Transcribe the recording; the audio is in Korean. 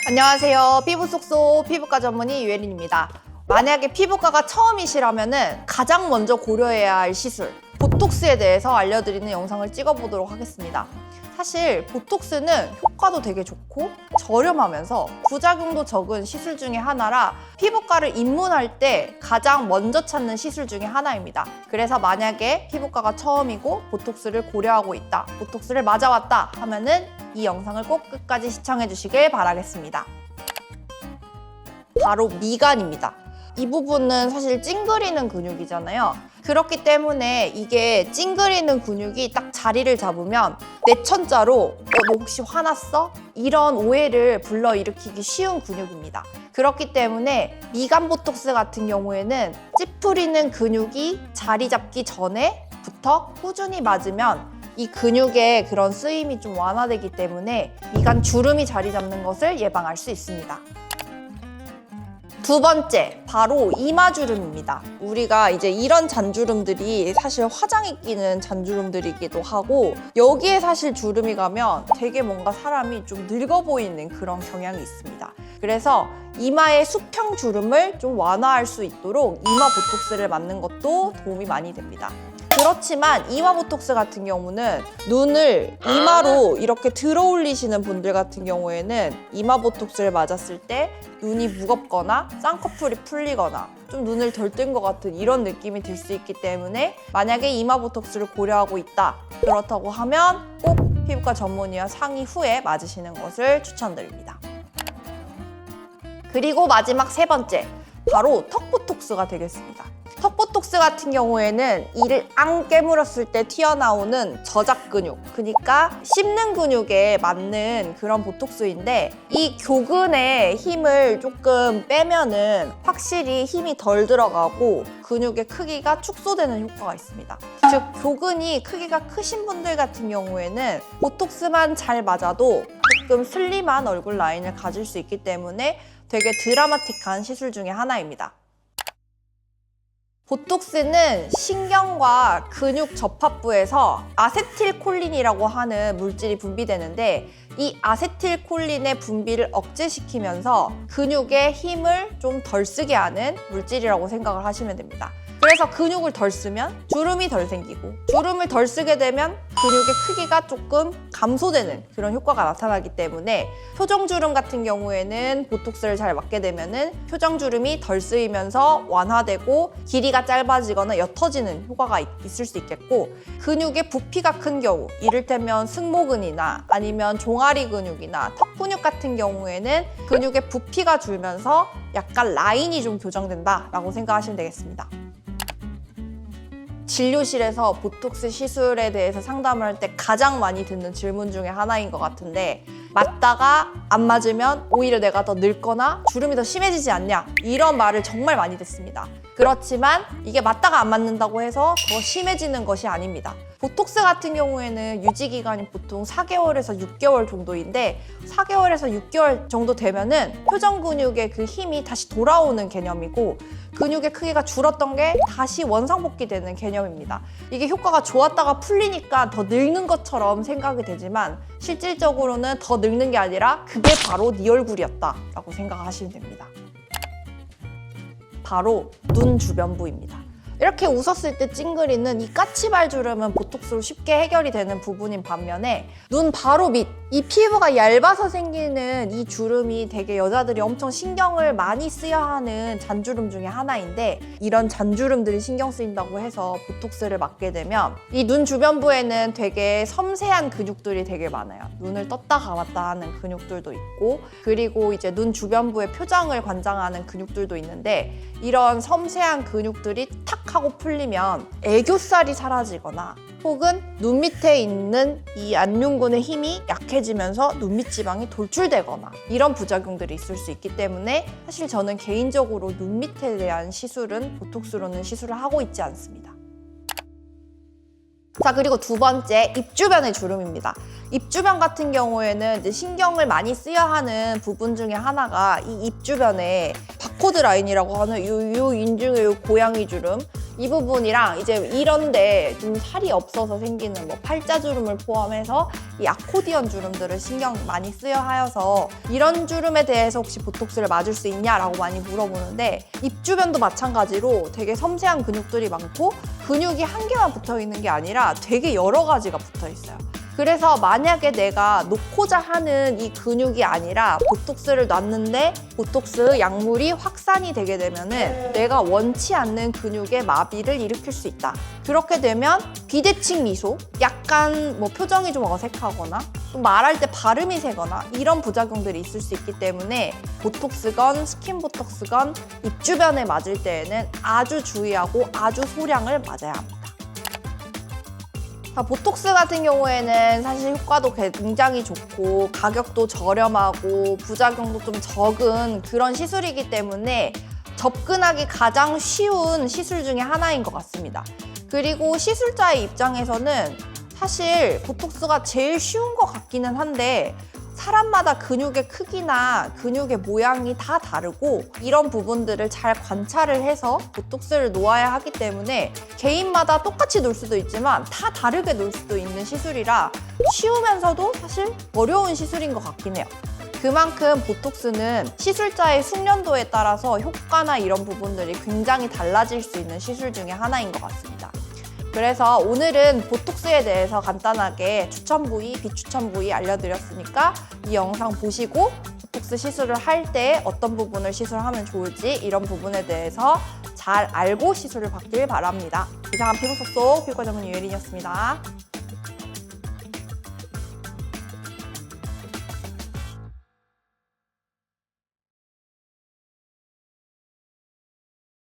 안녕하세요. 피부 쏙쏙 피부과 전문의 유혜린입니다. 만약에 피부과가 처음이시라면 가장 먼저 고려해야 할 시술, 보톡스에 대해서 알려드리는 영상을 찍어보도록 하겠습니다. 사실 보톡스는 효과도 되게 좋고 저렴하면서 부작용도 적은 시술 중에 하나라 피부과를 입문할 때 가장 먼저 찾는 시술 중에 하나입니다. 그래서 만약에 피부과가 처음이고 보톡스를 고려하고 있다, 보톡스를 맞아왔다 하면은 이 영상을 꼭 끝까지 시청해 주시길 바라겠습니다. 바로 미간입니다. 이 부분은 사실 찡그리는 근육이잖아요. 그렇기 때문에 이게 찡그리는 근육이 딱 자리를 잡으면 내천자로 너 혹시 화났어? 이런 오해를 불러일으키기 쉬운 근육입니다. 그렇기 때문에 미간 보톡스 같은 경우에는 찌푸리는 근육이 자리 잡기 전에부터 꾸준히 맞으면 이 근육의 그런 쓰임이 좀 완화되기 때문에 미간 주름이 자리 잡는 것을 예방할 수 있습니다. 두 번째, 바로 이마주름입니다. 우리가 이제 이런 잔주름들이 사실 화장이 끼는 잔주름들이기도 하고 여기에 사실 주름이 가면 되게 뭔가 사람이 좀 늙어 보이는 그런 경향이 있습니다. 그래서 이마의 수평 주름을 좀 완화할 수 있도록 이마 보톡스를 맞는 것도 도움이 많이 됩니다. 그렇지만 이마 보톡스 같은 경우는 눈을 이마로 이렇게 들어 올리시는 분들 같은 경우에는 이마 보톡스를 맞았을 때 눈이 무겁거나 쌍꺼풀이 풀리거나 좀 눈을 덜 뜬 것 같은 이런 느낌이 들 수 있기 때문에 만약에 이마 보톡스를 고려하고 있다, 그렇다고 하면 꼭 피부과 전문의와 상의 후에 맞으시는 것을 추천드립니다. 그리고 마지막 세 번째, 바로 턱 보톡스가 되겠습니다. 턱 보톡스 같은 경우에는 이를 앙 깨물었을 때 튀어나오는 저작 근육, 그러니까 씹는 근육에 맞는 그런 보톡스인데 이 교근의 힘을 조금 빼면은 확실히 힘이 덜 들어가고 근육의 크기가 축소되는 효과가 있습니다. 즉 교근이 크기가 크신 분들 같은 경우에는 보톡스만 잘 맞아도 조금 슬림한 얼굴 라인을 가질 수 있기 때문에 되게 드라마틱한 시술 중에 하나입니다. 보톡스는 신경과 근육 접합부에서 아세틸콜린이라고 하는 물질이 분비되는데 이 아세틸콜린의 분비를 억제시키면서 근육의 힘을 좀 덜 쓰게 하는 물질이라고 생각을 하시면 됩니다. 그래서 근육을 덜 쓰면 주름이 덜 생기고 주름을 덜 쓰게 되면 근육의 크기가 조금 감소되는 그런 효과가 나타나기 때문에 표정주름 같은 경우에는 보톡스를 잘 맞게 되면은 표정주름이 덜 쓰이면서 완화되고 길이가 짧아지거나 옅어지는 효과가 있을 수 있겠고 근육의 부피가 큰 경우 이를테면 승모근이나 아니면 종아리 근육이나 턱 근육 같은 경우에는 근육의 부피가 줄면서 약간 라인이 좀 교정된다라고 생각하시면 되겠습니다. 진료실에서 보톡스 시술에 대해서 상담을 할 때 가장 많이 듣는 질문 중에 하나인 것 같은데 맞다가 안 맞으면 오히려 내가 더 늙거나 주름이 더 심해지지 않냐 이런 말을 정말 많이 듣습니다. 그렇지만 이게 맞다가 안 맞는다고 해서 더 심해지는 것이 아닙니다. 보톡스 같은 경우에는 유지기간이 보통 4개월에서 6개월 정도인데 4개월에서 6개월 정도 되면은 표정 근육의 그 힘이 다시 돌아오는 개념이고 근육의 크기가 줄었던 게 다시 원상복귀되는 개념입니다. 이게 효과가 좋았다가 풀리니까 더 늙는 것처럼 생각이 되지만 실질적으로는 더 늙는 게 아니라 그게 바로 네 얼굴이었다라고 생각하시면 됩니다. 바로 눈 주변부입니다. 이렇게 웃었을 때 찡그리는 이 까치발주름은 보톡스로 쉽게 해결이 되는 부분인 반면에 눈 바로 밑, 이 피부가 얇아서 생기는 이 주름이 되게 여자들이 엄청 신경을 많이 써야 하는 잔주름 중에 하나인데 이런 잔주름들이 신경 쓰인다고 해서 보톡스를 맞게 되면 이 눈 주변부에는 되게 섬세한 근육들이 되게 많아요. 눈을 떴다 감았다 하는 근육들도 있고 그리고 이제 눈 주변부의 표정을 관장하는 근육들도 있는데 이런 섬세한 근육들이 탁 하고 풀리면 애교살이 사라지거나 혹은 눈 밑에 있는 이 안륜근의 힘이 약해지면서 눈 밑 지방이 돌출되거나 이런 부작용들이 있을 수 있기 때문에 사실 저는 개인적으로 눈 밑에 대한 시술은 보톡스로는 시술을 하고 있지 않습니다. 자, 그리고 두 번째, 입 주변의 주름입니다. 입 주변 같은 경우에는 이제 신경을 많이 써야 하는 부분 중에 하나가 이 입 주변에 바코드 라인이라고 하는 요 인중의 요 고양이 주름, 이 부분이랑 이제 이런데 좀 살이 없어서 생기는 뭐 팔자주름을 포함해서 이 아코디언 주름들을 신경 많이 쓰여 하여서 이런 주름에 대해서 혹시 보톡스를 맞을 수 있냐라고 많이 물어보는데 입 주변도 마찬가지로 되게 섬세한 근육들이 많고 근육이 한 개만 붙어 있는 게 아니라 되게 여러 가지가 붙어 있어요. 그래서 만약에 내가 놓고자 하는 이 근육이 아니라 보톡스를 놨는데 보톡스 약물이 확산이 되게 되면은 내가 원치 않는 근육의 마비를 일으킬 수 있다. 그렇게 되면 비대칭 미소, 약간 뭐 표정이 좀 어색하거나 좀 말할 때 발음이 새거나 이런 부작용들이 있을 수 있기 때문에 보톡스건 스킨 보톡스건 입 주변에 맞을 때에는 아주 주의하고 아주 소량을 맞아야 합니다. 보톡스 같은 경우에는 사실 효과도 굉장히 좋고 가격도 저렴하고 부작용도 좀 적은 그런 시술이기 때문에 접근하기 가장 쉬운 시술 중에 하나인 것 같습니다. 그리고 시술자의 입장에서는 사실 보톡스가 제일 쉬운 것 같기는 한데 사람마다 근육의 크기나 근육의 모양이 다 다르고 이런 부분들을 잘 관찰을 해서 보톡스를 놓아야 하기 때문에 개인마다 똑같이 놓을 수도 있지만 다 다르게 놓을 수도 있는 시술이라 쉬우면서도 사실 어려운 시술인 것 같긴 해요. 그만큼 보톡스는 시술자의 숙련도에 따라서 효과나 이런 부분들이 굉장히 달라질 수 있는 시술 중에 하나인 것 같습니다. 그래서 오늘은 보톡스에 대해서 간단하게 추천 부위, 비추천 부위 알려드렸으니까 이 영상 보시고 보톡스 시술을 할 때 어떤 부분을 시술하면 좋을지 이런 부분에 대해서 잘 알고 시술을 받길 바랍니다. 이상한 피부 속 피부과 전문 유예린이었습니다.